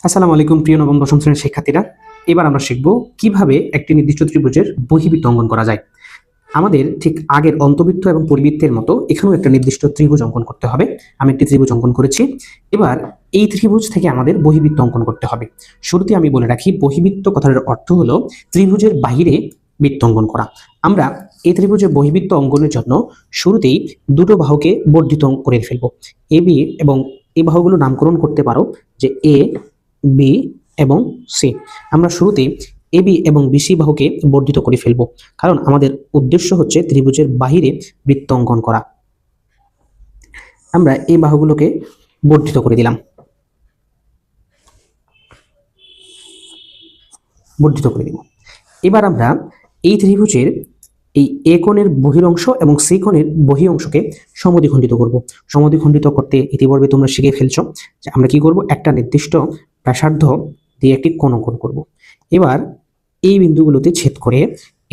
আসসালামু আলাইকুম প্রিয় নবম দশম শ্রেণীর শিক্ষার্থীরা। এবার আমরা শিখব কিভাবে একটি নির্দিষ্ট ত্রিভুজের বহির্বৃত্ত অঙ্কন করা যায়। আমাদের ঠিক আগের অন্তবৃত্ত এবং পরিবৃত্তের মতো এখানেও একটা নির্দিষ্ট ত্রিভুজ অঙ্কন করতে হবে। আমি একটি ত্রিভুজ অঙ্কন করেছি। এবার এই ত্রিভুজ থেকে আমাদের বহির্বৃত্ত অঙ্কন করতে হবে। শুরুতে আমি বলে রাখি, বহির্বৃত্ত কথার অর্থ হলো ত্রিভুজের বাহিরে বৃত্ত অঙ্কন করা। আমরা এই ত্রিভুজের বহির্বৃত্ত অঙ্কনের জন্য শুরুতেই দুটো বাহুকে বর্ধিত করে ফেলবো। এ বি এবং এই বাহুগুলো নামকরণ করতে পারো যে এ, বি এবং সি। আমরা শুরুতে এ বি এবং বিসি বাহুকে বর্ধিত করে ফেলবো, কারণ আমাদের উদ্দেশ্য হচ্ছে ত্রিভুজের বাহিরে বৃত্ত অঙ্কন করা। আমরা এই বাহুগুলোকে বর্ধিত করে দিলাম, বর্ধিত করে দিব। এবার আমরা এই ত্রিভুজের এই এ কোণের বহিরংশ এবং সি কোণের বহি অংশকে সমদ্বিখণ্ডিত করব। সমদ্বিখণ্ডিত করতে ইতিপূর্বে তোমরা শিখে ফেলছো যে আমরা কি করব, একটা নির্দিষ্ট ব্যাসার্ধ দিয়ে একটি কোণ অঙ্কন করব। এবার এই বিন্দুগুলোতে ছেদ করে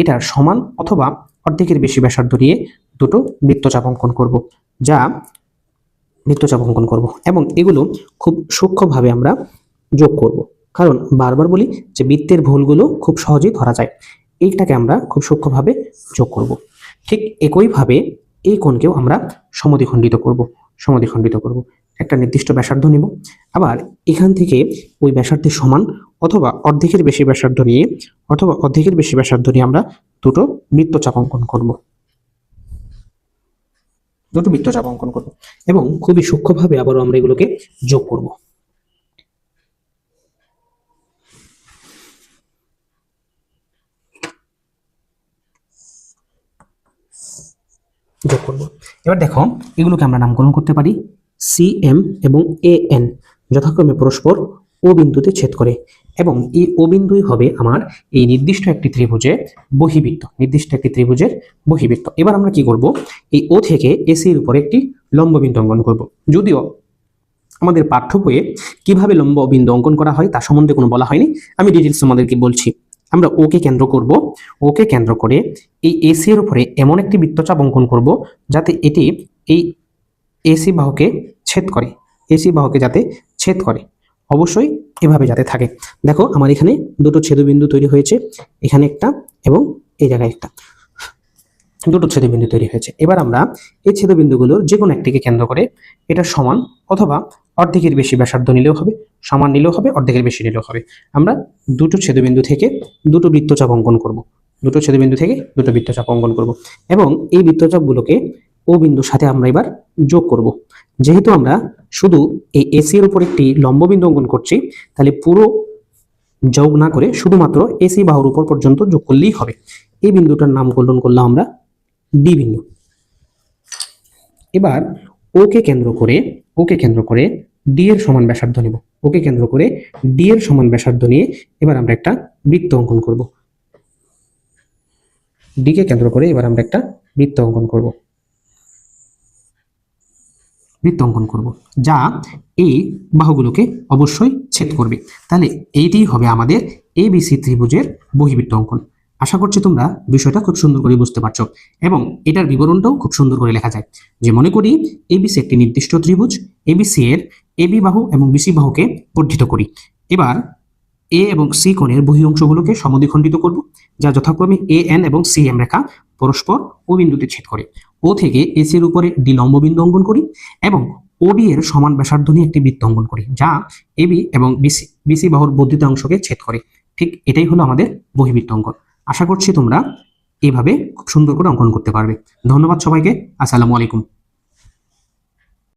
এটার সমান অথবা অর্ধেকের বেশি ব্যাসার্ধ দিয়ে দুটো বৃত্তচাপ অঙ্কন করব, যা বৃত্তচাপ অঙ্কন করব এবং এগুলো খুব সূক্ষ্মভাবে আমরা যোগ করব, কারণ বারবার বলি যে বৃত্তের ভুলগুলো খুব সহজেই ধরা যায়। এইটাকে আমরা খুব সূক্ষ্মভাবে যোগ করব। ঠিক একইভাবে এই কোণকেও আমরা সমদ্বিখণ্ডিত করব। সমদ্বিখণ্ডিত করব, একটা নির্দিষ্ট ব্যাসার্ধ নিব, আবার এখান থেকে ওই ব্যাসার্ধের সমান অথবা অর্ধেকের বেশি ব্যাসার্ধ নিয়ে আমরা দুটো বৃত্তচাপ অঙ্কন করব। দুটো বৃত্তচাপ অঙ্কন করব এবং খুবই সূক্ষ্মভাবে আবারও আমরা এগুলোকে যোগ করব। যোগ করব। এবার দেখো, এগুলোকে আমরা নামকরণ করতে পারি সি এম এবং এ এন, যথাক্রমে পরস্পর ও বিন্দুতে ছেদ করে, এবং এই ও বিন্দুই হবে আমার এই নির্দিষ্ট একটি ত্রিভুজের বহির্বৃত্ত, নির্দিষ্ট একটি ত্রিভুজের বহির্বৃত্ত। এবার আমরা কি করব, এই ও থেকে এসি এর উপরে একটি লম্ব বিন্দু অঙ্কন করব। যদিও আমাদের পাঠ্য বইয়ে কিভাবে লম্ব বিন্দু অঙ্কন করা হয় তা সম্বন্ধে কোনো বলা হয়নি, আমি ডিটেলস আমাদেরকে বলছি। আমরা ওকে কেন্দ্র করব, ওকে কেন্দ্র করে এই এসি এর উপরে এমন একটি বৃত্তচাপ অঙ্কন করব যাতে এটি এই এসি বাহুকে ছেদ করে, এসি বাহুকে যাতে ছেদ করে, অবশ্যই এভাবে যাতে থাকে। দেখো আমার এখানে দুটো ছেদবিন্দু তৈরি হয়েছে, এখানে একটা এবং এই জায়গায় একটা, দুটো ছেদবিন্দু তৈরি হয়েছে। এবার আমরা এই ছেদবিন্দুগুলোর যে কোনো একটিকে কেন্দ্র করে এটা সমান অথবা অর্ধেকের বেশি ব্যাসার্ধ নিলেও হবে, সমান নিলেও হবে, অর্ধেকের বেশি নিলেও হবে। আমরা দুটো ছেদবিন্দু থেকে দুটো বৃত্তচাপ অঙ্কন করব, দুটো ছেদবিন্দু থেকে দুটো বৃত্তচাপ অঙ্কন করব এবং এই বৃত্তচাপগুলোকে ও বিন্দুর সাথে আমরা এবার যোগ করব। যেহেতু আমরা শুধু এই এসি এর উপর একটি লম্ব বিন্দু অঙ্কন করছি, তাহলে পুরো যোগ না করে শুধুমাত্র এসি বাহুর উপর পর্যন্ত যোগ করলেই হবে। এই বিন্দুটার নামকরণ করলাম আমরা ডি বিন্দু। এবার ওকে কেন্দ্র করে ডি এর সমান ব্যাসার্ধ নিব, ওকে কেন্দ্র করে ডি এর সমান ব্যাসার্ধ নিয়ে এবার আমরা একটা বৃত্ত অঙ্কন করব। ডি কে কেন্দ্র করে এবার আমরা একটা বৃত্ত অঙ্কন করব, যা এই বাহুগুলোকে অবশ্যই ছেদ করবে। তাহলে এইটাই হবে আমাদের এবিসি ত্রিভুজের বহির্বৃত্ত অঙ্কন। আশা করছি তোমরা বিষয়টা খুব সুন্দর করে বুঝতে পারছো এবং এটার বিবরণটাও খুব সুন্দর করে লেখা যায়। যে মনে করি এবিসি একটি নির্দিষ্ট ত্রিভুজ, এবিসি এর এবি বাহু এবং বিসি বাহুকে বর্ধিত করি। এবার এ এবং সি কোণের বহি অংশগুলোকে সমদ্বিখণ্ডিত করব, যা যথাক্রমে এ এন এবং সি এম রেখা পরস্পর ও বিন্দুতে ছেদ করে। ও থেকে এসি এর উপরে ডি লম্ব বিন্দু অঙ্কন করি এবং ওডি এর সমান ব্যাসার্ধ নিয়ে একটি বৃত্ত অঙ্কন করি, যা এবি এবং বিসি বাহুর বর্ধিত অংশকে ছেদ করে। ঠিক এটাই হলো আমাদের বহির্বৃত্ত অঙ্কন। আশা করছি তোমরা এইভাবে খুব সুন্দর করে অঙ্কন করতে পারবে। ধন্যবাদ সবাইকে। আসসালামু আলাইকুম।